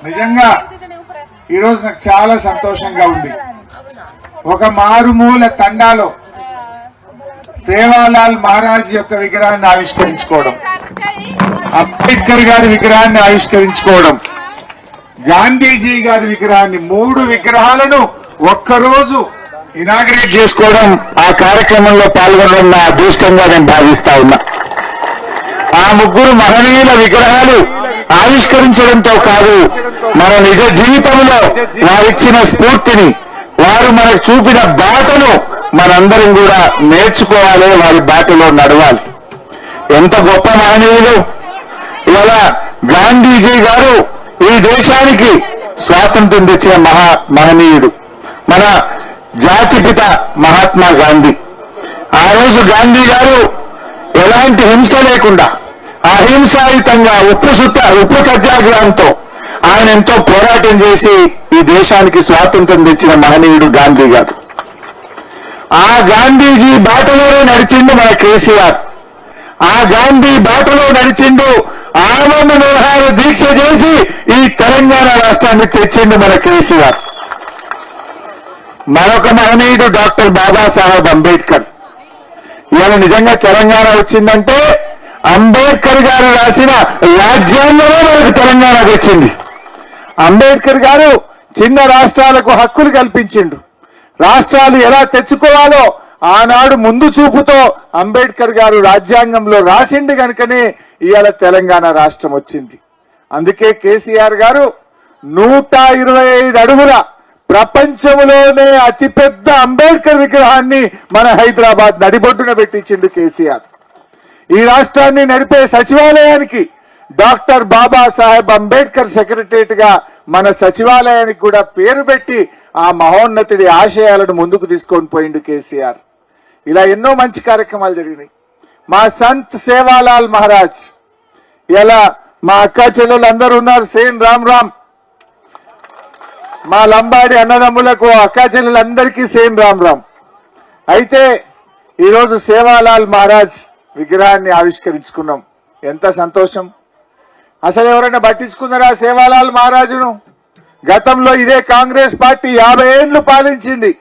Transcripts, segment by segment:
నిజంగా ఈరోజు నాకు చాలా సంతోషంగా ఉంది. ఒక మారుమూల తండాలో సేవాలాల్ మహారాజ్ యొక్క విగ్రహాన్ని ఆవిష్కరించుకోవడం, అంబేద్కర్ గారి విగ్రహాన్ని ఆవిష్కరించుకోవడం, గాంధీజీ గారి విగ్రహాన్ని, 3 విగ్రహాలను ఒక్కరోజు ఇనాగ్రేట్ చేసుకోవడం, ఆ కార్యక్రమంలో పాల్గొనడం నా అదృష్టంగా నేను భావిస్తా ఉన్నా. ఆ 3 మహనీయుల విగ్రహాలు ఆవిష్కరించడంతో కాదు, మన నిజ జీవితంలో వారిచ్చిన స్ఫూర్తిని, వారు మనకు చూపిన బాటను మనందరం కూడా నేర్చుకోవాలి, వారి బాటలో నడవాలి. ఎంత గొప్ప మహనీయులు! ఇవాళ గాంధీజీ గారు ఈ దేశానికి స్వాతంత్ర్యం తెచ్చిన మహనీయుడు, మన జాతిపిత మహాత్మా గాంధీ. ఆ రోజు గాంధీ గారు ఎలాంటి హింస లేకుండా అహింసాయుతంగా ఉప్పు సత్యాగ్రహంతో ఆయన ఎంతో పోరాటం చేసి ఈ దేశానికి స్వాతంత్ర్యం తెచ్చిన మహనీయుడు గాంధీ గారు. ఆ గాంధీజీ బాటలోనే నడిచిండు మన కేసీఆర్. ఆ గాంధీ బాటలో నడిచిండు, ఆనంద నిరాహార దీక్ష చేసి ఈ తెలంగాణ రాష్ట్రాన్ని తెచ్చిండు మన కేసీఆర్. మరొక మహనీయుడు డాక్టర్ బాబాసాహెబ్ అంబేద్కర్. ఇవాళ నిజంగా తెలంగాణ వచ్చిందంటే అంబేద్కర్ గారు రాసిన రాజ్యాంగమే మనకు తెలంగాణ తెచ్చింది. అంబేద్కర్ గారు చిన్న రాష్ట్రాలకు హక్కులు కల్పించిండు. రాష్ట్రాలు ఎలా తెచ్చుకోవాలో ఆనాడు ముందు చూపుతో అంబేద్కర్ గారు రాజ్యాంగంలో రాసిండు కనుకనే ఇవాళ తెలంగాణ రాష్ట్రం వచ్చింది. అందుకే కేసీఆర్ గారు 125 అడుగుల ప్రపంచంలోనే అతిపెద్ద అంబేద్కర్ విగ్రహాన్ని మన హైదరాబాద్ నడిబొడ్డున పెట్టించిండు కేసీఆర్. ఈ రాష్ట్రాన్ని నడిపే సచివాలయానికి డాక్టర్ బాబాసాహెబ్ అంబేద్కర్ సెక్రటరియట్ గా మన సచివాలయానికి కూడా పేరు పెట్టి ఆ మహోన్నతుడి ఆశయాలను ముందుకు తీసుకొని పోయిండు కేసీఆర్. ఇలా ఎన్నో మంచి కార్యక్రమాలు జరిగినాయి. మా సంత్ సేవాలాల్ మహారాజ్, ఇలా మా అక్క చెల్లెలు అందరూ ఉన్నారు, సేన్ రామ్, మా లంబాడి అన్నదమ్ములకు అక్క చెల్లెలందరికీ సేన్ రామ్. అయితే ఈరోజు సేవాలాల్ మహారాజ్ విగ్రహాన్ని ఆవిష్కరించుకున్నాం. ఎంత సంతోషం! అసలు ఎవరైనా పట్టించుకున్నారా సేవాలాల్ మహారాజును? గతంలో ఇదే కాంగ్రెస్ పార్టీ 50 ఏళ్లు పాలించింది.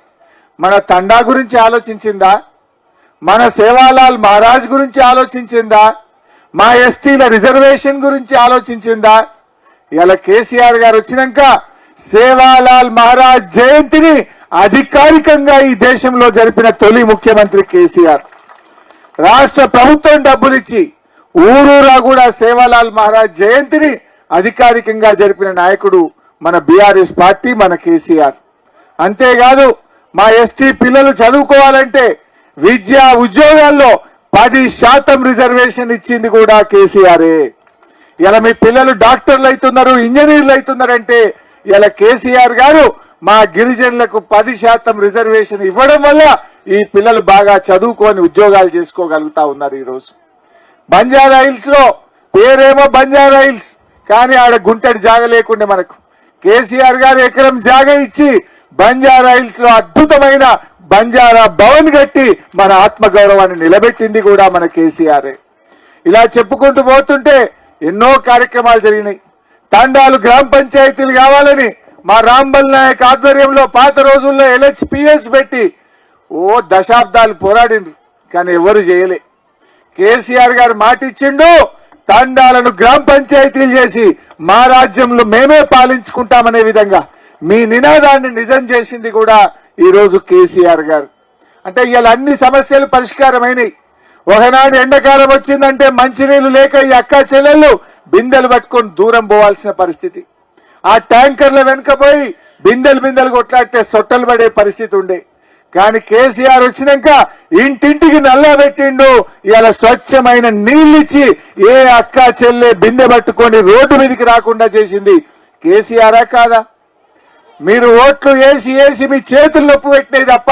మన తండా గురించి ఆలోచించిందా? మన సేవాలాల్ మహారాజ్ గురించి ఆలోచించిందా? మా ఎస్టీల రిజర్వేషన్ గురించి ఆలోచించిందా? ఇలా కేసీఆర్ గారు వచ్చినాక సేవాలాల్ మహారాజ్ జయంతిని అధికారికంగా ఈ దేశంలో జరిపిన తొలి ముఖ్యమంత్రి కేసీఆర్. రాష్ట్ర ప్రభుత్వం డబ్బులిచ్చి ఊరూరా కూడా సేవాలాల్ మహారాజ్ జయంతిని అధికారికంగా జరిపిన నాయకుడు మన బీఆర్ఎస్ పార్టీ, మన కేసీఆర్. అంతేకాదు మా ఎస్టీ పిల్లలు చదువుకోవాలంటే విద్యా ఉద్యోగాల్లో 10% రిజర్వేషన్ ఇచ్చింది కూడా కేసీఆరే. ఇలా మీ పిల్లలు డాక్టర్లు అవుతున్నారు, ఇంజనీర్లు అవుతున్నారంటే ఇలా కేసీఆర్ గారు మా గిరిజనులకు 10% రిజర్వేషన్ ఇవ్వడం వల్ల ఈ పిల్లలు బాగా చదువుకొని ఉద్యోగాలు చేసుకోగలుగుతా ఉన్నారు. ఈరోజు బంజారా హిల్స్ లో పేరేమో బంజారా హిల్స్, కానీ ఆడ గుంటడి జాగ లేకుండే మనకు కేసీఆర్ గారు ఎకరం జాగ ఇచ్చి బంజారా హిల్స్ లో అద్భుతమైన బంజారా భవన్ కట్టి మన ఆత్మగౌరవాన్ని నిలబెట్టింది కూడా మన కేసీఆర్. ఇలా చెప్పుకుంటూ పోతుంటే ఎన్నో కార్యక్రమాలు జరిగినాయి. తండాలు గ్రామ పంచాయతీలు కావాలని మా రాంబల్ నాయక్ ఆధ్వర్యంలో పాత రోజుల్లో LHPS పెట్టి దశాబ్దాలు పోరాడిండ్రు, కానీ ఎవరు చేయలే. కేసీఆర్ గారు మాట ఇచ్చిండు, తండాలను గ్రామ పంచాయతీలు చేసి మా రాజ్యంలో మేమే పాలించుకుంటామనే విధంగా మీ నినాదాన్ని నిజం చేసింది కూడా ఈ రోజు కేసీఆర్ గారు. అంటే ఇవాళ అన్ని సమస్యలు పరిష్కారమైనవి. ఒకనాడు ఎండాకాలం వచ్చిందంటే మంచినీళ్లు లేక ఈ అక్క చెల్లెళ్ళు బిందెలు పట్టుకొని దూరం పోవాల్సిన పరిస్థితి. ఆ ట్యాంకర్ల వెనుకపోయి బిందెలు కొట్లాడితే సొట్టలు పడే పరిస్థితి ఉండే. కానీ కేసీఆర్ వచ్చినాక ఇంటింటికి నల్లా పెట్టిండు. ఇలా స్వచ్ఛమైన నీళ్ళిచ్చి ఏ అక్క చెల్లె బిందె పట్టుకొని రోడ్డు మీదకి రాకుండా చేసింది కేసీఆరా కాదా? మీరు ఓట్లు వేసి మీ చేతులు నొప్పు పెట్టినాయి తప్ప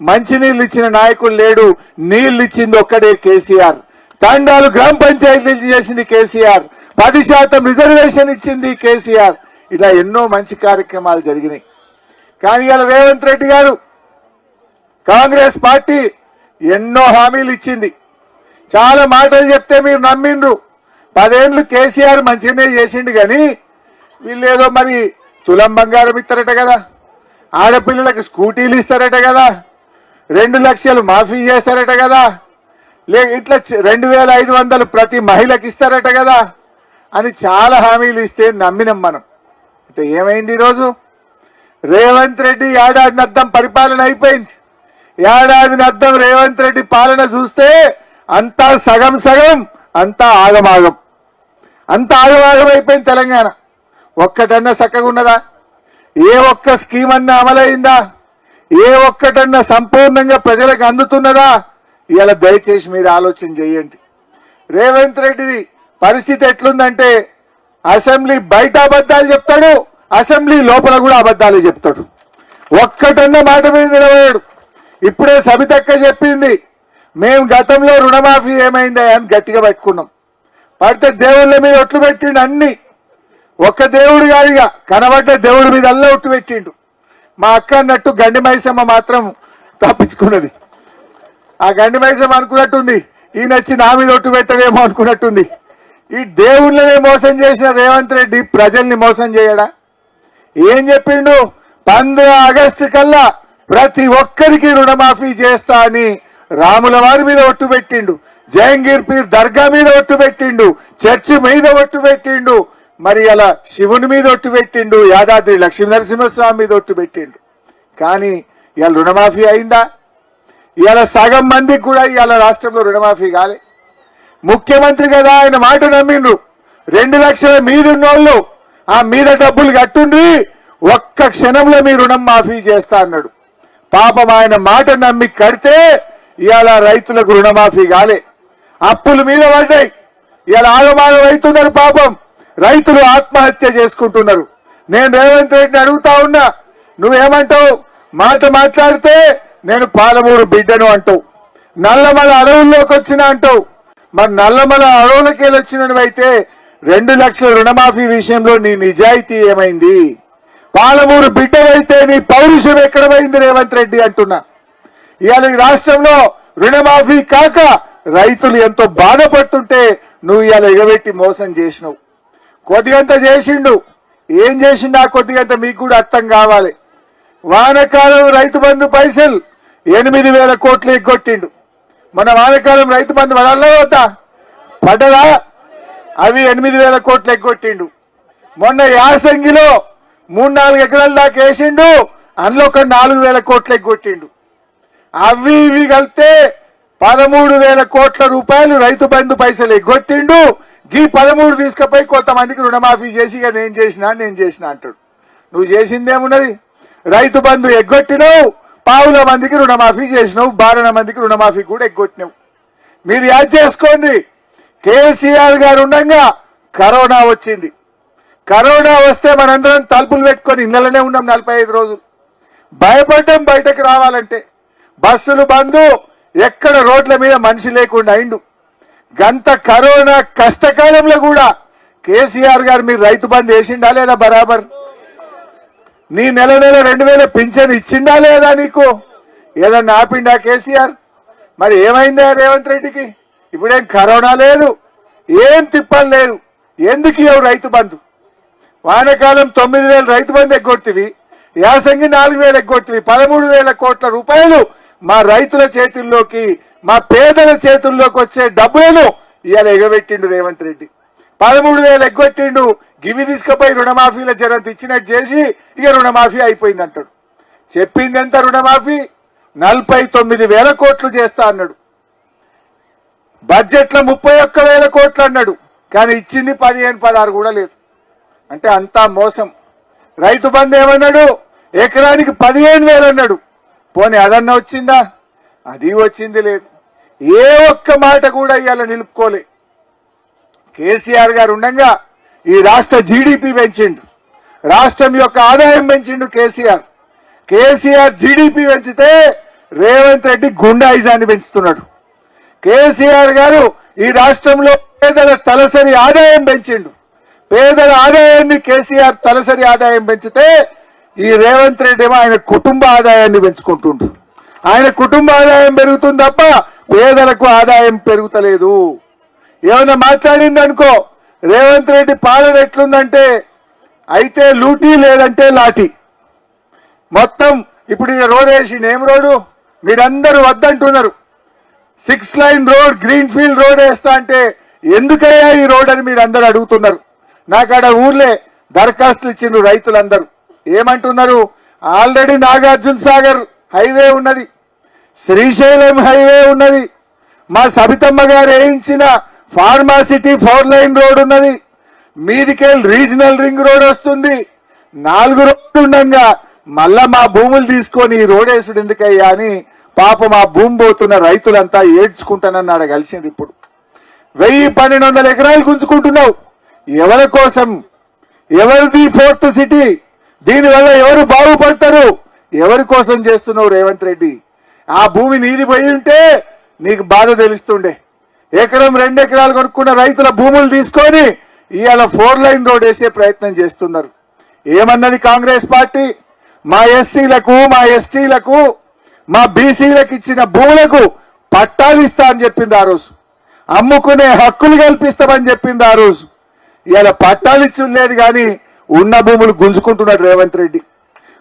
మంచినీళ్ళు ఇచ్చిన నాయకుడు లేడు. నీళ్లు ఇచ్చింది ఒక్కడే కేసీఆర్. తండాలు గ్రామ పంచాయతీలు చేసింది కేసీఆర్. 10% రిజర్వేషన్ ఇచ్చింది కేసీఆర్. ఇలా ఎన్నో మంచి కార్యక్రమాలు జరిగినాయి. కానీ ఇలా రేవంత్ రెడ్డి గారు, కాంగ్రెస్ పార్టీ ఎన్నో హామీలు ఇచ్చింది. చాలా మాటలు చెప్తే మీరు నమ్మిండ్రు. 10 ఏళ్లు కేసీఆర్ మంచిగానే చేసిండు, కానీ వీళ్ళేదో మరి తులం బంగారం ఇస్తారట కదా, ఆడపిల్లలకు స్కూటీలు ఇస్తారట కదా, 2 లక్షలు మాఫీ చేస్తారట కదా, ఇట్లా 2500 ప్రతి మహిళకి ఇస్తారట కదా అని చాలా హామీలు ఇస్తే నమ్మినాం మనం. అంటే ఏమైంది ఈరోజు? రేవంత్ రెడ్డి ఏడాదినర్థం పరిపాలన అయిపోయింది. ఏడాదినర్థం రేవంత్ రెడ్డి పాలన చూస్తే అంతా సగం సగం, అంతా ఆగమాగం, అంతా ఆగమాగం అయిపోయింది తెలంగాణ. ఒక్కటన్నా చక్కగా ఉన్నదా? ఏ ఒక్క స్కీమ్ అన్నా అమలైందా? ఏ ఒక్కటన్నా సంపూర్ణంగా ప్రజలకు అందుతున్నదా? ఇవాళ దయచేసి మీరు ఆలోచన చేయండి. రేవంత్ రెడ్డి పరిస్థితి ఎట్లుందంటే అసెంబ్లీ బయట అబద్ధాలు చెప్తాడు, అసెంబ్లీ లోపల కూడా అబద్ధాలు చెప్తాడు. ఒక్కటన్నా మాట మీద నిలబడాడు. ఇప్పుడే సబితక్క చెప్పింది, మేము గతంలో రుణమాఫీ ఏమైందా అని గట్టిగా పెట్టుకున్నాం. పడితే దేవుళ్ళ మీద ఒట్లు పెట్టిండు అన్ని. ఒక్క దేవుడు కాదుగా, కనబడ్డ దేవుడి మీద అల్లా ఒట్టు పెట్టిండు. మా అక్క అన్నట్టు గండి మైసమ్మ మాత్రం తప్పించుకున్నది. ఆ గండి మైసమ్మ అనుకున్నట్టుంది, ఈయనొచ్చి నా మీద ఒట్టు పెట్టడేమో అనుకున్నట్టుంది. ఈ దేవుళ్ళనే మోసం చేసిన రేవంత్ రెడ్డి ప్రజల్ని మోసం చేయడా? ఏం చెప్పిండు? 15 ఆగస్టు కల్లా ప్రతి ఒక్కరికి రుణమాఫీ చేస్తా అని రాముల వారి మీద ఒట్టు పెట్టిండు, జహంగీర్ పీర్ దర్గా మీద ఒట్టు పెట్టిండు, చర్చి మీద ఒట్టు పెట్టిండు, మరి అలా శివుని మీద ఒట్టు పెట్టిండు, యాదాద్రి లక్ష్మీ నరసింహస్వామి మీద ఒట్టు పెట్టిండు. కానీ ఇవాళ రుణమాఫీ అయిందా? ఇవాళ సగం మందికి కూడా ఇవాళ రాష్ట్రంలో రుణమాఫీ కాలే. ముఖ్యమంత్రి కదా, ఆయన మాట నమ్మిండ్రు. 2 లక్షల మీదున్నోళ్ళు ఆ మీద డబ్బులు కట్టుండ్రి, ఒక్క క్షణంలో మీ రుణం మాఫీ చేస్తా అన్నాడు. పాపం ఆయన మాట నమ్మి కడితే ఇవాళ రైతులకు రుణమాఫీ కాలే, అప్పుల మీద పడ్డాయి. ఇవాళ ఆగమాగం అవుతున్నారు. పాపం రైతులు ఆత్మహత్య చేసుకుంటున్నారు. నేను రేవంత్ రెడ్డిని అడుగుతా ఉన్నా, నువ్వేమంటావు? మాట మాట్లాడితే నేను పాలమూరు బిడ్డను అంటావు, నల్లమల అడవుల్లోకి వచ్చిన అంటావు. మరి నల్లమల అడవులకి వచ్చినవైతే 2 లక్షల రుణమాఫీ విషయంలో నీ నిజాయితీ ఏమైంది? పాలమూరు బిడ్డవైతే నీ పౌరుషం ఎక్కడ పోయింది రేవంత్ రెడ్డి అంటున్నా. ఇవాళ ఈ రాష్ట్రంలో రుణమాఫీ కాక రైతులు ఎంతో బాధపడుతుంటే నువ్వు ఇవాళ ఎగబెట్టి మోసం చేసినావు. కొద్దిగంత చేసిండు. ఏం చేసిండు ఆ కొద్దిగంత మీకు కూడా అర్థం కావాలి. వానకాలం రైతు బంధు పైసలు 8,000 కోట్లు ఎగ్గొట్టిండు. మన వానకాలం రైతు బంధు పడాలా వద్దా? పడ్డదా? అవి 8,000 కోట్లు ఎగ్గొట్టిండు. మొన్న యాసంగిలో 3-4 ఎకరాల దాకా వేసిండు, అందులో ఒక 4,000 కోట్లు ఎగ్గొట్టిండు. అవి ఇవి కలిపితే 13,000 కోట్ల రూపాయలు రైతు బంధు పైసలు ఎగ్గొట్టిండు. ఈ 13 తీసుకుపోయి కొంతమందికి రుణమాఫీ చేసి ఇక నేను చేసిన అంటాడు. నువ్వు చేసిందేమున్నది? రైతు బంధు ఎగ్గొట్టినావు, పావుల మందికి రుణమాఫీ చేసినావు, 12 మందికి రుణమాఫీ కూడా ఎగ్గొట్టినావు. మీరు యాడ్ చేసుకోండి. కేసీఆర్ గారు ఉండగా కరోనా వచ్చింది. కరోనా వస్తే మనందరం తలుపులు పెట్టుకొని ఇళ్లలోనే ఉన్నాం 45 రోజులు. భయపడ్డం బయటకు రావాలంటే. బస్సులు బంధు, ఎక్కడ రోడ్ల మీద మనిషి లేకుండా అయిండు. గంత కరోనా కష్టకాలంలో కూడా కేసీఆర్ గారు మీరు రైతు బంధు వేసిండా లేదా? బరాబర్. నీ నెల 2,000 పింఛన్ ఇచ్చిండా లేదా? నీకు ఏదన్నా ఆపిండా కేసీఆర్? మరి ఏమైందా రేవంత్ రెడ్డికి? ఇప్పుడేం కరోనా లేదు, ఏం తిప్పలు లేదు. ఎందుకు ఇవ్వవు రైతు బంధు? వానకాలం 9,000 రైతు బంధు ఎగ్గొట్టివి, యాసంగి 4,000 ఎగ్గొట్టివి. 13,000 కోట్ల రూపాయలు మా రైతుల చేతుల్లోకి, మా పేదల చేతుల్లోకి వచ్చే డబ్బులను ఇవాళ ఎగబెట్టిండు రేవంత్ రెడ్డి. 13,000 ఎగ్గొట్టిండు. గివి తీసుకుపోయి రుణమాఫీల జరంత ఇచ్చినట్టు చేసి ఇక రుణమాఫీ అయిపోయింది అంటాడు. చెప్పింది ఎంత రుణమాఫీ? 49,000 కోట్లు చేస్తా అన్నాడు. బడ్జెట్ లో 31,000 కోట్లు అన్నాడు, కానీ ఇచ్చింది 15-16 కూడా లేదు. అంటే అంతా మోసం. రైతు బంధు ఏమన్నాడు? ఎకరానికి 15,000 అన్నాడు. పోనీ అదన్నా వచ్చిందా? అది వచ్చింది లేదు. ఏ ఒక్క మాట కూడా ఇవాళ నిలుపుకోలే. కేసీఆర్ గారు ఉండగా ఈ రాష్ట్ర జీడిపి పెంచిండు, రాష్ట్రం యొక్క ఆదాయం పెంచిండు కేసీఆర్ జీడిపి పెంచితే రేవంత్ రెడ్డి గుండాయిజాన్ని పెంచుతున్నాడు. కేసీఆర్ గారు ఈ రాష్ట్రంలో పేదల తలసరి ఆదాయం పెంచిండు. పేదల ఆదాయాన్ని కేసీఆర్ తలసరి ఆదాయం పెంచితే ఈ రేవంత్ రెడ్డి ఏమో ఆయన కుటుంబ ఆదాయాన్ని పెంచుకుంటుండు. ఆయన కుటుంబ ఆదాయం పెరుగుతుంది తప్ప పేదలకు ఆదాయం పెరుగుతలేదు. ఏమైనా మాట్లాడిందనుకో, రేవంత్ రెడ్డి పాలన ఎట్లుందంటే అయితే లూటీ లేదంటే లాఠీ. మొత్తం ఇప్పుడు ఈ రోడ్ వేసిండు. ఏం రోడ్డు? మీరందరూ వద్దంటున్నారు. 6 line road, green field road వేస్తా అంటే ఎందుకయ్యా ఈ రోడ్ అని మీరందరూ అడుగుతున్నారు. నాకు ఆడ ఊర్లే దరఖాస్తులు ఇచ్చిండ్రు రైతులందరూ. ఏమంటున్నారు? ఆల్రెడీ నాగార్జున సాగర్ హైవే ఉన్నది, శ్రీశైలం హైవే ఉన్నది, మా సబితమ్మ గారు వేయించిన ఫార్మాసిటీ 4 లైన్ రోడ్ ఉన్నది, మీదికెళ్ళి రీజనల్ రింగ్ రోడ్ వస్తుంది. 4 రోడ్లు ఉండగా మళ్ళా మా భూములు తీసుకొని ఈ రోడ్ వేసుడు ఎందుకయ్యా అని పాపం ఆ భూమి పోతున్న రైతులంతా ఏడ్చుకుంటానన్నాడు కలిసింది. ఇప్పుడు 1000-1200 ఎకరాలు గుంజుకుంటున్నావు. ఎవరి కోసం? ఎవరిది 4th సిటీ? దీనివల్ల ఎవరు బాగుపడతారు? ఎవరి కోసం చేస్తున్నావు రేవంత్ రెడ్డి? ఆ భూమి నీది పోయి ఉంటే నీకు బాధ తెలుస్తుండే. 1-2 ఎకరాలు కొనుక్కున్న రైతుల భూములు తీసుకొని ఇవాళ 4 లైన్ రోడ్ వేసే ప్రయత్నం చేస్తున్నారు. ఏమన్నది కాంగ్రెస్ పార్టీ? మా ఎస్సీలకు, మా ఎస్టీలకు, మా బీసీలకు ఇచ్చిన భూములకు పట్టాలు ఇస్తా అని చెప్పింది ఆ రోజు. అమ్ముకునే హక్కులు కల్పిస్తామని చెప్పింది ఆ రోజు. ఇవాళ పట్టాలు ఇచ్చులేదు కానీ ఉన్న భూములు గుంజుకుంటున్నాడు రేవంత్ రెడ్డి.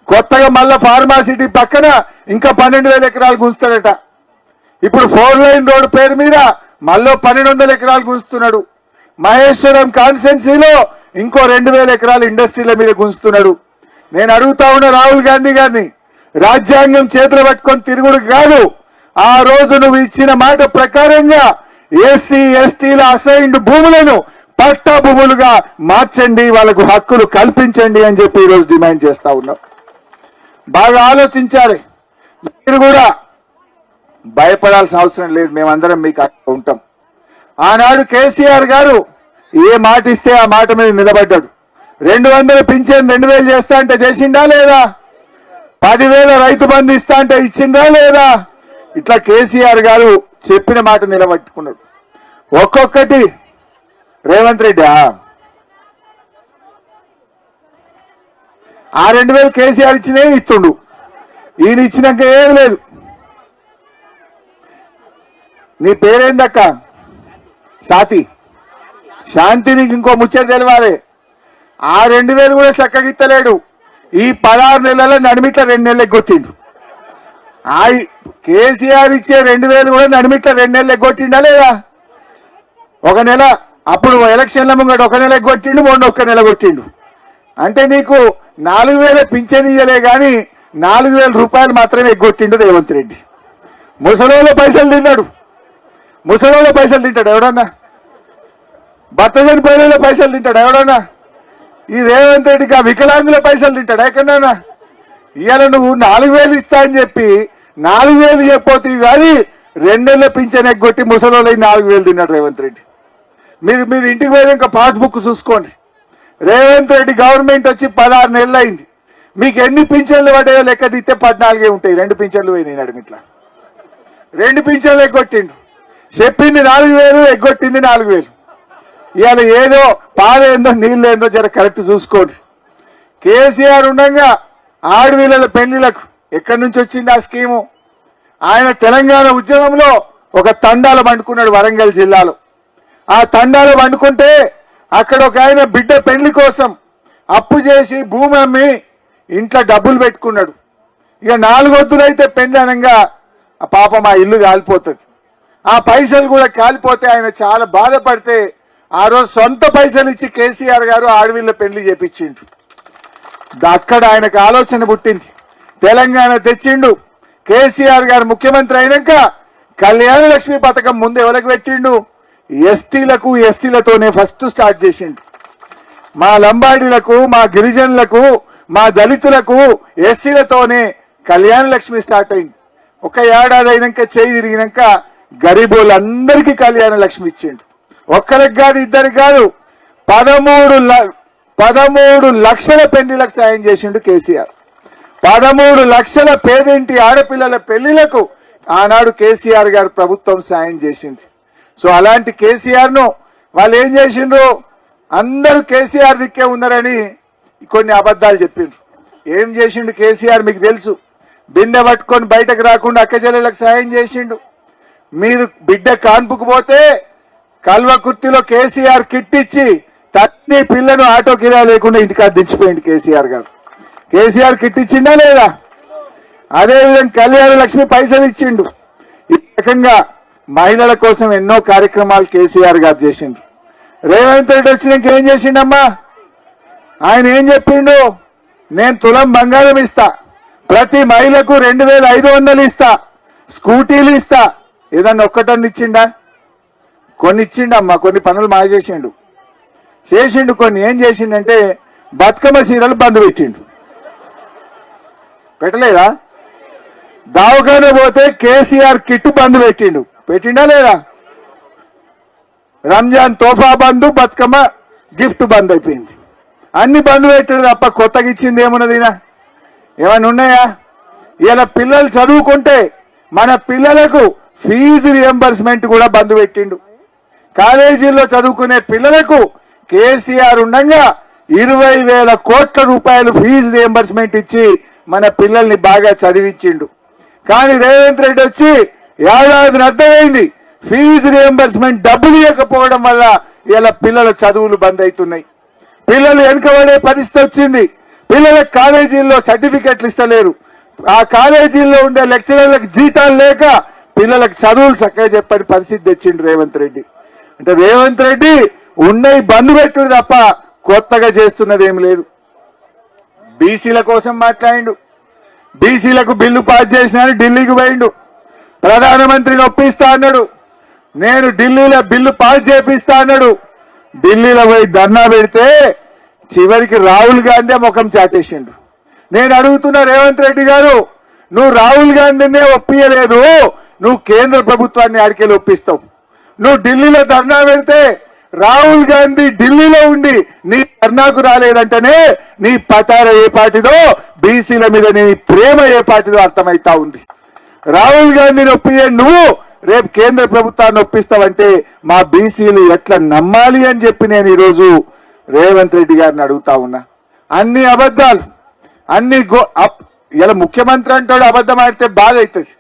కొత్తగా మళ్ళా ఫార్మాసిటీ పక్కన ఇంకా 12,000 ఎకరాలు గుంజుతాడట. ఇప్పుడు 4 లైన్ రోడ్డు పేరు మీద మళ్ళీ 1,200 ఎకరాలు గుంజుతున్నాడు. మహేశ్వరం కాన్స్టెన్సీలో ఇంకో 2,000 ఎకరాలు ఇండస్ట్రీల మీద గుంజుతున్నాడు. నేను అడుగుతా ఉన్న రాహుల్ గాంధీ గారిని, రాజ్యాంగం చేతులు పట్టుకొని తిరుగుడు కాదు, ఆ రోజు నువ్వు ఇచ్చిన మాట ప్రకారంగా ఎస్సీ ఎస్టీల అసైన్డ్ భూములను పట్టా భూములుగా మార్చండి, వాళ్ళకు హక్కులు కల్పించండి అని చెప్పి ఈరోజు డిమాండ్ చేస్తా ఉన్నాం. బాగా ఆలోచించాలి. మీరు కూడా భయపడాల్సిన అవసరం లేదు, మేమందరం మీకు ఉంటాం. ఆనాడు కేసీఆర్ గారు ఏ మాట ఇస్తే ఆ మాట మీద నిలబడ్డాడు. 200 పింఛన్ 2,000 చేస్తా అంటే చేసిండా లేదా? 10,000 రైతు బంధు ఇస్తా అంటే ఇచ్చిందా లేదా? ఇట్లా కేసీఆర్ గారు చెప్పిన మాట నిలబెట్టుకున్నాడు. ఒక్కొక్కటి రేవంత్ రెడ్డి ఆ 2,000 కేసీఆర్ ఇచ్చినే ఇస్తుండు, ఈయన ఇచ్చినాక ఏం లేదు. నీ పేరేందక్క? సాతి శాంతి. నీకు ఇంకో ముచ్చట తెలవాలి. ఆ 2,000 కూడా చక్కగా ఇస్తలేడు. ఈ 16 నెలల నడిమిట్ల 2 నెలలు ఎగ్గొట్టిండు. ఆ కేసీఆర్ ఇచ్చే 2,000 కూడా నడిమిట్ల 2 నెలలు ఎగ్గొట్టిండా లేదా? ఒక నెల అప్పుడు ఎలక్షన్ల ముంగట 1 నెల ఎగ్గొట్టిండు, మొన్న 1 నెల కొట్టిండు. అంటే నీకు 4,000 పింఛన్ ఇయ్యలే గాని 4,000 రూపాయలు మాత్రమే ఎగ్గొట్టిండు రేవంత్ రెడ్డి. ముసలోళ్ళ పైసలు తిన్నాడు. ముసలోళ్ళ పైసలు తింటాడు ఎవడన్నా? భర్త చనిపోయిన పైసలు తింటాడు ఎవడన్నా? ఈ రేవంత్ రెడ్డికి ఆ వికలాంగుల పైసలు తింటాడు ఎక్కడన్నా? ఇవాళ నువ్వు 4,000 ఇస్తా అని చెప్పి 4,000 చెప్పిపోతావు కానీ 2 నెలల పింఛన్ ఎగ్గొట్టి ముసలోళ్ళు 4,000 తిన్నాడు రేవంత్ రెడ్డి. మీరు ఇంటికి పోయి ఇంకా పాస్బుక్ చూసుకోండి. రేవంత్ రెడ్డి గవర్నమెంట్ వచ్చి 16 నెలలు అయింది. మీకు ఎన్ని పింఛన్లు పడ్డాయో లెక్క తీస్తే 14 ఉంటాయి. 2 పింఛన్లు పోయినాయి నడిమిట్లా. 2 పింఛన్లు ఎగ్గొట్టిండు. చెప్పింది 4,000, ఎగ్గొట్టింది 4,000. ఇవాళ ఏదో పాలేందో నీళ్ళేందో జర కరెక్ట్ చూసుకోండి. కేసీఆర్ ఉండగా ఆడపిల్లల పెళ్లిలకు ఎక్కడి నుంచి వచ్చింది ఆ స్కీము? ఆయన తెలంగాణ ఉద్యమంలో ఒక తండాలు పండుకున్నాడు వరంగల్ జిల్లాలో. ఆ తండాలు పండుకుంటే అక్కడ ఒక ఆయన బిడ్డ పెళ్లి కోసం అప్పు చేసి భూమి అమ్మి ఇంట్లో డబ్బులు పెట్టుకున్నాడు. ఇక 4 వద్దులైతే పెళ్లి అనగా పాపం ఆ ఇల్లు కాలిపోతుంది. ఆ పైసలు కూడా కాలిపోతే ఆయన చాలా బాధపడితే ఆ రోజు సొంత పైసలు ఇచ్చి కేసీఆర్ గారు ఆడవిళ్ళ పెళ్లి చేపించిండు. అక్కడ ఆయనకు ఆలోచన పుట్టింది. తెలంగాణ తెచ్చిండు. కేసీఆర్ గారు ముఖ్యమంత్రి అయినాక కళ్యాణ లక్ష్మి పథకం ముందు ఎవరికి పెట్టిండు? ఎస్టీలకు, ఎస్సీలతోనే ఫస్ట్ స్టార్ట్ చేసిండు. మా లంబాడీలకు, మా గిరిజనులకు, మా దళితులకు, ఎస్సీలతోనే కళ్యాణ లక్ష్మి స్టార్ట్ అయింది. ఒక ఏడాది అయినాక చేయి తిరిగినాక గరీబోళ్ళందరికీ కళ్యాణ లక్ష్మి ఇచ్చిండు. ఒక్కరికి కాదు, ఇద్దరికి కాదు, 13 లక్షల పెళ్లిలకు సాయం చేసిండు కేసీఆర్. 13 లక్షల పేదింటి ఆడపిల్లల పెళ్లిలకు ఆనాడు కేసీఆర్ గారు ప్రభుత్వం సాయం చేసింది. సో అలాంటి కేసీఆర్ ను వాళ్ళు ఏం చేసిండ్రు? అందరూ కేసీఆర్ దిక్కే ఉన్నారని కొన్ని అబద్ధాలు చెప్పిండ్రు. ఏం చేసిండు కేసీఆర్ మీకు తెలుసు. బిందె పట్టుకొని బయటకు రాకుండా అక్కచెల్లెలకు సాయం చేసిండు. మీరు బిడ్డ కాన్పుకు పోతే కల్వకుర్తిలో కేసీఆర్ కిట్ ఇచ్చి నీ పిల్లను ఆటో కిరా లేకుండా ఇంటికి దించిపోయింది కేసీఆర్ గారు. కేసీఆర్ కిట్ ఇచ్చిండా లేదా? అదేవిధంగా కళ్యాణ లక్ష్మి పైసలు ఇచ్చిండు. ఈ రకంగా మహిళల కోసం ఎన్నో కార్యక్రమాలు కేసీఆర్ గారు చేసిండు. రేవంత్ రెడ్డి వచ్చినాక ఏం చేసిండమ్మా? ఆయన ఏం చెప్పిండు? నేను తులం బంగారం ఇస్తా, ప్రతి మహిళకు 2500 ఇస్తా, స్కూటీలు ఇస్తా. ఏదన్నా ఒక్కటన్ని ఇచ్చిండా? కొన్ని ఇచ్చిండమ్మా, కొన్ని పనులు మాయ చేసిండు కొన్ని. ఏం చేసిండంటే బతుకమ్మ సీరలు బంద్ పెట్టిండు. పెట్టలేదా? దావఖాన పోతే కేసీఆర్ కిట్ బంద్ పెట్టిండా లేదా? రంజాన్ తోఫా బంద్, బతుకమ్మ గిఫ్ట్ బంద్ అయిపోయింది. అన్ని బంద్ పెట్టాడు తప్ప కొత్తగా ఇచ్చింది ఏమున్నది? ఏమైనా ఉన్నాయా? ఇలా పిల్లలు చదువుకుంటే మన పిల్లలకు ఫీజు రియంబర్స్మెంట్ కూడా బంద్ పెట్టిండు. కాలేజీల్లో చదువుకునే పిల్లలకు కేసీఆర్ ఉండగా 20,000 కోట్ల రూపాయలు ఫీజు రియంబర్స్మెంట్ ఇచ్చి మన పిల్లల్ని బాగా చదివించిండు. కానీ రేవంత్ రెడ్డి వచ్చి ఏడాది అర్థమైంది, ఫీజు రియంబర్స్మెంట్ డబ్బులు ఇవ్వకపోవడం వల్ల ఇలా పిల్లల చదువులు బంద్ అవుతున్నాయి. పిల్లలు వెనుకబడే పరిస్థితి వచ్చింది. పిల్లలకు కాలేజీల్లో సర్టిఫికెట్లు ఇస్తలేరు. ఆ కాలేజీల్లో ఉండే లెక్చరర్లకు జీతాలు లేక పిల్లలకు చదువులు చక్కగా చెప్పని పరిస్థితి తెచ్చిండు రేవంత్ రెడ్డి. అంటే రేవంత్ రెడ్డి ఉన్నవి బంద్ పెట్టుడు తప్ప కొత్తగా చేస్తున్నది ఏమి లేదు. బీసీల కోసం మాట్లాడిండు. బీసీలకు బిల్లు పాస్ చేసినా ఢిల్లీకి పోయిండు. ప్రధానమంత్రిని ఒప్పిస్తా అన్నాడు. నేను ఢిల్లీలో బిల్లు పాస్ చేపిస్తా అన్నాడు. ఢిల్లీలో పోయి ధర్నా పెడితే చివరికి రాహుల్ గాంధీ ముఖం చాటేసిండు. నేను అడుగుతున్నా రేవంత్ రెడ్డి గారు, నువ్వు రాహుల్ గాంధీనే ఒప్పియలేదు, నువ్వు కేంద్ర ప్రభుత్వాన్ని ఆడికెళ్ళి ఒప్పిస్తావు. నువ్వు ఢిల్లీలో ధర్నా పెడితే రాహుల్ గాంధీ ఢిల్లీలో ఉండి నీ ధర్నాకు రాలేదంటేనే నీ పతార ఏ పార్టీదో, బీసీల మీద నీ ప్రేమ ఏ పార్టీదో అర్థమైతా ఉంది. రాహుల్ గాంధీని ఒప్పియే నువ్వు రేపు కేంద్ర ప్రభుత్వాన్ని ఒప్పిస్తావంటే మా బీసీలు ఎట్లా నమ్మాలి అని చెప్పి నేను ఈరోజు రేవంత్ రెడ్డి గారిని అడుగుతా ఉన్నా. అన్ని అబద్ధాలు, అన్ని ఇలా ముఖ్యమంత్రి అంటాడు అబద్ధం ఆడితే బాధ అవుతుంది.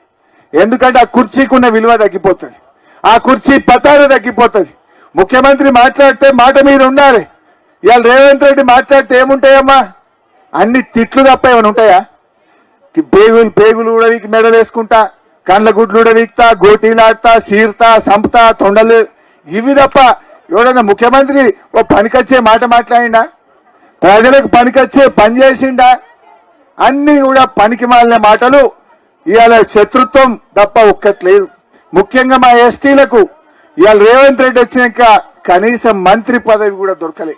ఎందుకంటే ఆ కుర్చీకున్న విలువ తగ్గిపోతుంది, ఆ కుర్చీ పతారు తగ్గిపోతుంది. ముఖ్యమంత్రి మాట్లాడితే మాట మీద ఉండాలి. ఇవాళ రేవంత్ రెడ్డి మాట్లాడితే ఏముంటాయమ్మా? అన్ని తిట్లు తప్ప ఏమైనా ఉంటాయా? పేగులు కూడా వీకి మెడలు వేసుకుంటా, కండ్ల గుడ్లు కూడా వీక్తా, గోటీలాడతా, సీర్తా, సంపుతా, తొండలు, ఇవి తప్ప ఎవడన్నా ముఖ్యమంత్రి ఓ పనికొచ్చే మాట మాట్లాడిండా? ప్రజలకు పనికొచ్చే పని చేసిండా? అన్ని కూడా పనికి మాలిన మాటలు. ఇవాళ శత్రుత్వం తప్ప ఒక్కట్లేదు. ముఖ్యంగా మా ఎస్టీలకు ఇవాళ రేవంత్ రెడ్డి వచ్చినాక కనీసం మంత్రి పదవి కూడా దొరకలే.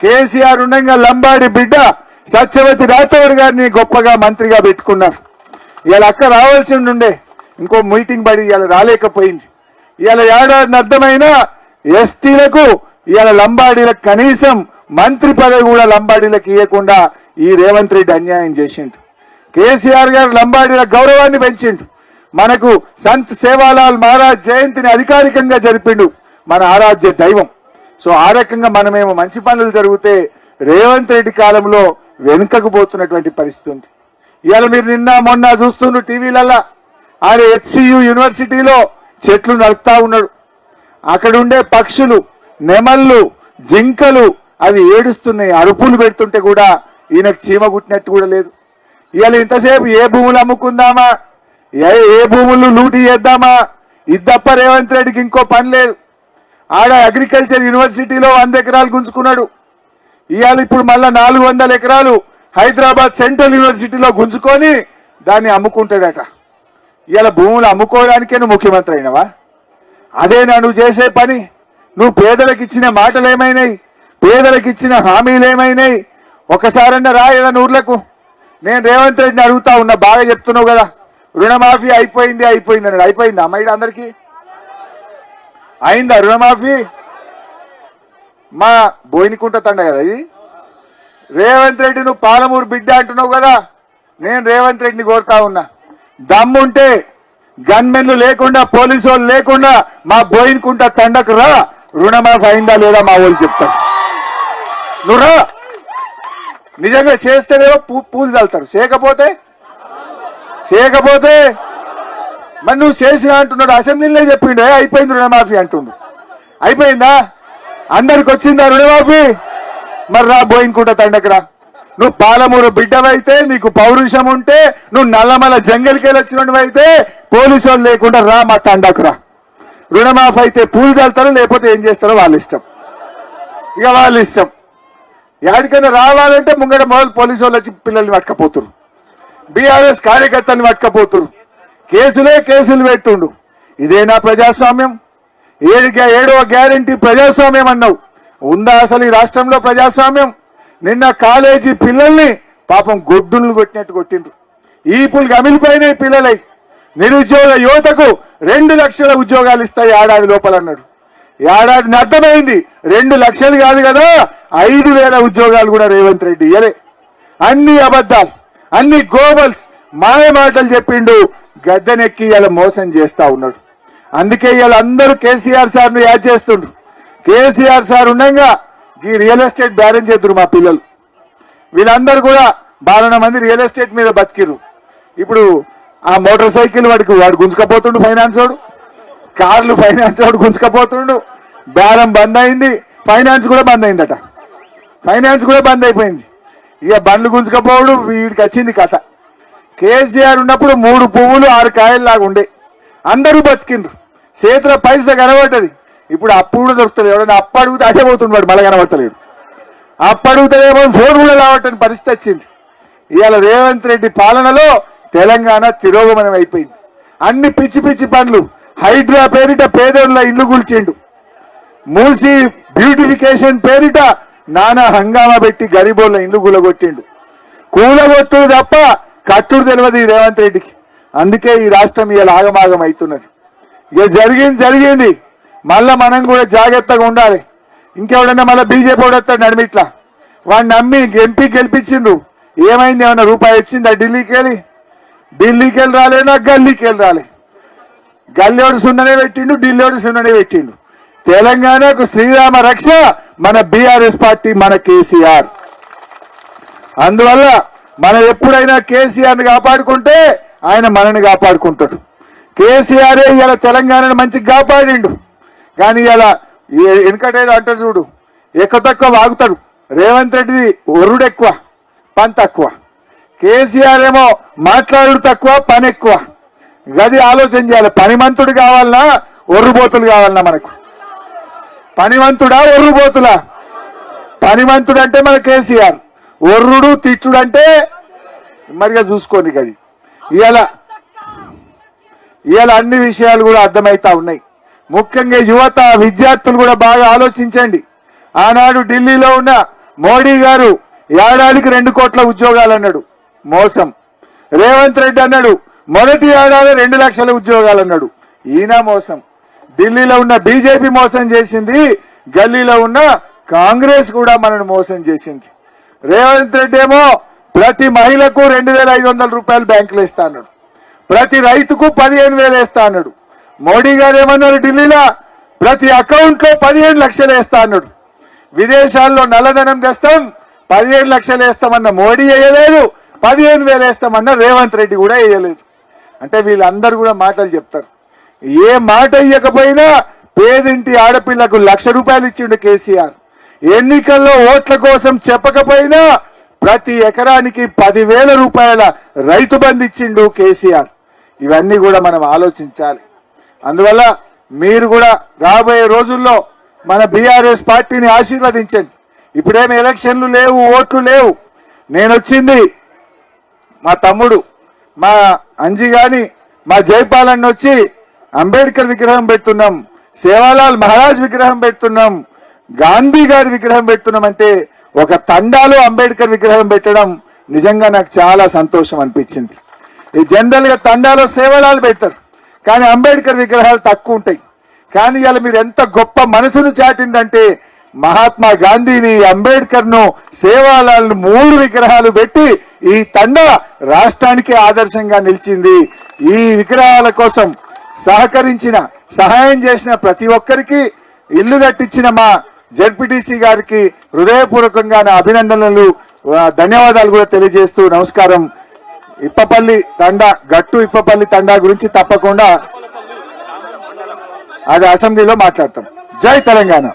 కేసీఆర్ ఉండగా లంబాడి బిడ్డ సత్యవతి రాథోడ్ గారిని గొప్పగా మంత్రిగా పెట్టుకున్నారు. ఇవాళ అక్క రావాల్సి ఉండే, ఇంకో మీటింగ్ పడి ఇవాళ రాలేకపోయింది. ఇవాళ ఏడాది అర్థమైన ఎస్టీలకు ఇవాళ లంబాడీలకు కనీసం మంత్రి పదవి కూడా లంబాడీలకు ఇవ్వకుండా ఈ రేవంత్ రెడ్డి అన్యాయం చేసిండు. కేసీఆర్ గారు లంబాడీల గౌరవాన్ని పెంచిండు. మనకు సంత్ సేవాలాల్ మహారాజ్ జయంతిని అధికారికంగా జరిపిండు మన ఆరాధ్య దైవం. సో ఆ రకంగా మనమేమో మంచి పనులు జరిగితే రేవంత్ రెడ్డి కాలంలో వెనుకకు పోతున్నటువంటి పరిస్థితి ఉంది. ఇవాళ మీరు నిన్న మొన్న చూస్తున్నారు టీవీలలో, ఆయన HCU యూనివర్సిటీలో చెట్లు నరుకుతా ఉన్నాడు. అక్కడ ఉండే పక్షులు, నెమళ్ళు, జింకలు అవి ఏడుస్తున్నాయి. అరుపులు పెడుతుంటే కూడా ఈయనకు చీమ కుట్టినట్టు కూడా లేదు. ఇవాళ ఇంతసేపు ఏ భూములు అమ్ముకుందామా, ఏ భూములు లూటీ చేద్దామా, ఇది తప్ప రేవంత్ రెడ్డికి ఇంకో పని లేదు. ఆడ అగ్రికల్చర్ యూనివర్సిటీలో 100 ఎకరాలు గుంజుకున్నాడు. ఇవాళ ఇప్పుడు మళ్ళా 400 ఎకరాలు హైదరాబాద్ సెంట్రల్ యూనివర్సిటీలో గుంజుకొని దాన్ని అమ్ముకుంటాడట. ఇవాళ భూములు అమ్ముకోవడానికే నువ్వు ముఖ్యమంత్రి అయినవా? అదేనా నువ్వు చేసే పని? నువ్వు పేదలకు ఇచ్చిన మాటలు ఏమైనాయి? పేదలకు ఇచ్చిన హామీలు ఏమైనాయి? ఒకసారన్నా రా ఏదైనా ఊర్లకు. నేను రేవంత్ రెడ్డిని అడుగుతా ఉన్నా, బాగా చెప్తున్నావు కదా రుణమాఫీ అయిపోయింది అన్నాడు. అయిపోయిందా అమ్మాయి అందరికీ? అయిందా రుణమాఫీ? మా బోయినకుంట తండ కదా ఇది. రేవంత్ రెడ్డి నువ్వు పాలమూరు బిడ్డ అంటున్నావు కదా, నేను రేవంత్ రెడ్డిని కోరుతా ఉన్నా, దమ్ముంటే గన్మెన్లు లేకుండా పోలీసు వాళ్ళు లేకుండా మా బోయినకుంట తండకు రా, రుణమాఫీ అయిందా లేదా మా వాళ్ళు చెప్తారు. నువ్వు రా, నిజంగా చేస్తేనేమో పూలు చల్లుతారు, చేయకపోతే మరి నువ్వు చేసినా అంటున్నాడు. అసెంబ్లీలో చెప్పిండే అయిపోయింది రుణమాఫీ అంటుండు. అయిపోయిందా? అందరికి వచ్చిందా రుణమాఫీ? మరి రా బోయింకుంట తండకురా. నువ్వు పాలమూరు బిడ్డవైతే, నీకు పౌరుషం ఉంటే, నువ్వు నల్లమల జంగల్కి వచ్చినవైతే పోలీసు వాళ్ళు లేకుండా రా మా తండకురా. రుణమాఫీ అయితే పూలు చల్లుతారో లేకపోతే ఏం చేస్తారో వాళ్ళ ఇష్టం, ఇక వాళ్ళ ఇష్టం. ఎక్కడికైనా రావాలంటే ముంగట మొదలు పోలీసు వాళ్ళు వచ్చి పిల్లల్ని పట్టుకపోతురు, బీఆర్ఎస్ కార్యకర్తల్ని పట్టుకపోతురు, కేసులు పెడుతుండు. ఇదేనా ప్రజాస్వామ్యం? ఏడవ గ్యారంటీ ప్రజాస్వామ్యం అన్నావు, ఉందా అసలు ఈ రాష్ట్రంలో ప్రజాస్వామ్యం? నిన్న కాలేజీ పిల్లల్ని పాపం గొడ్డులు కొట్టినట్టు కొట్టిండ్రు, ఈపులు గమిలిపోయినాయి పిల్లలై. నిరుద్యోగ యువతకు 2 లక్షల ఉద్యోగాలు ఇస్తాయి ఏడాది లోపల అన్నాడు. ఏడాది అర్థమైంది 2 లక్షలు కాదు కదా, 5,000 ఉద్యోగాలు కూడా రేవంత్ రెడ్డి ఇయలే. అన్ని అబద్ధాలు, అన్ని గోబల్స్, మాయ మాటలు చెప్పిండు. గద్దెనెక్కి ఇలా మోసం చేస్తా ఉన్నాడు. అందుకే ఇలా అందరూ కేసీఆర్ సార్ను యాడ్ చేస్తుండ్రు. కేసీఆర్ సార్ ఉండగా ఈ రియల్ ఎస్టేట్ బ్యాలెన్స్ చేద్దరు మా పిల్లలు. వీళ్ళందరూ కూడా 12 మంది రియల్ ఎస్టేట్ మీద బతికిరు. ఇప్పుడు ఆ మోటార్ సైకిల్ వాడు గుంజుకపోతుండు, ఫైనాన్స్ వాడు, కార్లు ఫైనాన్స్ వాడు గుంజుకపోతుండు. బేరం బంద్ అయింది, ఫైనాన్స్ కూడా బంద్ అయిందట, ఫైనాన్స్ కూడా బంద్ అయిపోయింది. ఇక బండ్లు గుంజుకపోవడు వీడికి వచ్చింది కథ. కేసీఆర్ ఉన్నప్పుడు 3 పువ్వులు 6 కాయలు లాగా ఉండే, అందరూ బతికిండ్రు, చేతిలో పైసా కనబడ్డది. ఇప్పుడు అప్పు కూడా దొరుకుతుంది. ఎవడన్నా అప్పు అడిగితే అదే పోతుంటాడు, మళ్ళీ కనబడతలేడు. అప్పు అడుగుతాడేమో ఫోన్ కూడా రావటని పరిస్థితి వచ్చింది. ఇవాళ రేవంత్ రెడ్డి పాలనలో తెలంగాణ తిరోగమనం అయిపోయింది. అన్ని పిచ్చి పిచ్చి పనులు. హైడ్రా పేరిట పేదోళ్ళ ఇల్లు కూల్చిండు, మూసి బ్యూటిఫికేషన్ పేరిట నానా హంగామా పెట్టి గరీబోళ్ళ ఇల్లు కూలగొట్టిండు. కూలగొట్టుడు తప్ప కట్టుడు తెలియదు ఈ రేవంత్ రెడ్డికి. అందుకే ఈ రాష్ట్రం ఇవాళ ఆగమాగం అవుతున్నది. ఇక జరిగింది. మళ్ళా మనం కూడా జాగ్రత్తగా ఉండాలి. ఇంకెవడన్నా మళ్ళీ బీజేపీ వాడతాడు నడిమిట్లా, వాడిని నమ్మి ఎంపీ గెలిపించిండ్రు. ఏమైంది? ఏమన్నా రూపాయి వచ్చిందా? ఢిల్లీకి వెళ్ళి రాలేనా? గల్లీకి వెళ్ళి రాలే. గల్లీవాడు సున్ననే పెట్టిండు, ఢిల్లీవాడు సున్ననే పెట్టిండు. తెలంగాణకు శ్రీరామ రక్ష మన బీఆర్ఎస్ పార్టీ, మన కేసీఆర్. అందువల్ల మనం ఎప్పుడైనా కేసీఆర్ ని కాపాడుకుంటే ఆయన మనని కాపాడుకుంటాడు. కేసీఆరే ఇలా తెలంగాణను మంచిగా కాపాడిండు. కానీ ఇలా వెనకటేడు అంటే చూడు, ఎక్కువ తక్కువ వాగుతాడు. రేవంత్ రెడ్డిది ఒర్రుడు ఎక్కువ, పని తక్కువ. కేసీఆర్ ఏమో మాట్లాడు తక్కువ, పని ఎక్కువ. గది ఆలోచన చేయాలి. పనిమంతుడు కావాలన్నా ఒర్రుబోతులు కావాలన్నా? మనకు పనిమంతుడా ఒర్రుబోతులా? పనిమంతుడు అంటే మన కేసీఆర్, ఒర్రుడు తిట్టుడు అంటే మరిగా చూసుకోండి. గది ఇవాళ అన్ని విషయాలు కూడా అర్థమవుతా ఉన్నాయి. ముఖ్యంగా యువత, విద్యార్థులు కూడా బాగా ఆలోచించండి. ఆనాడు ఢిల్లీలో ఉన్న మోడీ గారు ఏడాదికి 2 కోట్ల ఉద్యోగాలు అన్నాడు, మోసం. రేవంత్ రెడ్డి అన్నాడు మొదటి ఏడాది 2 లక్షల ఉద్యోగాలు అన్నాడు, ఈయన మోసం. ఢిల్లీలో ఉన్న బీజేపీ మోసం చేసింది, గల్లీలో ఉన్న కాంగ్రెస్ కూడా మనను మోసం చేసింది. రేవంత్ రెడ్డి ఏమో ప్రతి మహిళకు 2,500 రూపాయలు బ్యాంకులో ఇస్తా అన్నాడు, ప్రతి రైతుకు 15,000 వేస్తా అన్నాడు. మోడీ గారు ఏమన్నారు ఢిల్లీలో? ప్రతి అకౌంట్ లో 15 లక్షలు వేస్తా అన్నాడు. విదేశాల్లో నల్లధనం తెస్తాం, 15 లక్షలు వేస్తామన్న మోడీ వేయలేదు, 15,000 వేస్తామన్న రేవంత్ రెడ్డి కూడా వేయలేదు. అంటే వీళ్ళందరూ కూడా మాటలు చెప్తారు. ఏ మాట ఇయ్యకపోయినా పేదింటి ఆడపిల్లకు 1,00,000 రూపాయలు ఇచ్చిండు కేసీఆర్. ఎన్నికల్లో ఓట్ల కోసం చెప్పకపోయినా ప్రతి ఎకరానికి 10,000 రూపాయల రైతు బంధు ఇచ్చిండు కేసీఆర్. ఇవన్నీ కూడా మనం ఆలోచించాలి. అందువల్ల మీరు కూడా రాబోయే రోజుల్లో మన బీఆర్ఎస్ పార్టీని ఆశీర్వదించండి. ఇప్పుడేమి ఎలక్షన్లు లేవు, ఓట్లు లేవు. నేను వచ్చింది మా తమ్ముడు మా అంజి గాని మా జైపాలన్న వచ్చి అంబేద్కర్ విగ్రహం పెడుతున్నాం, సేవాలాల్ మహారాజ్ విగ్రహం పెడుతున్నాం, గాంధీ గారి విగ్రహం పెడుతున్నాం అంటే ఒక తండాలో అంబేద్కర్ విగ్రహం పెట్టడం నిజంగా నాకు చాలా సంతోషం అనిపించింది. ఈ జనరల్ గా తండాలో సేవలాలు పెడతారు, కానీ అంబేద్కర్ విగ్రహాలు తక్కువ ఉంటాయి. కానీ ఇలా మీరు ఎంత గొప్ప మనసును చాటిందంటే మహాత్మా గాంధీని, అంబేద్కర్ ను, సేవాలాల్ను 3 విగ్రహాలు పెట్టి ఈ తండా రాష్ట్రానికి ఆదర్శంగా నిలిచింది. ఈ విగ్రహాల కోసం సహకరించిన, సహాయం చేసిన ప్రతి ఒక్కరికి, ఇల్లు కట్టించిన మా జెడ్పీటీసీ గారికి హృదయపూర్వకంగా నా అభినందనలు, ధన్యవాదాలు కూడా తెలియజేస్తూ నమస్కారం. ఇప్పపల్లి తండా, గట్టు ఇప్పపల్లి తండా గురించి తప్పకుండా అది అసెంబ్లీలో మాట్లాడతాం. జై తెలంగాణ.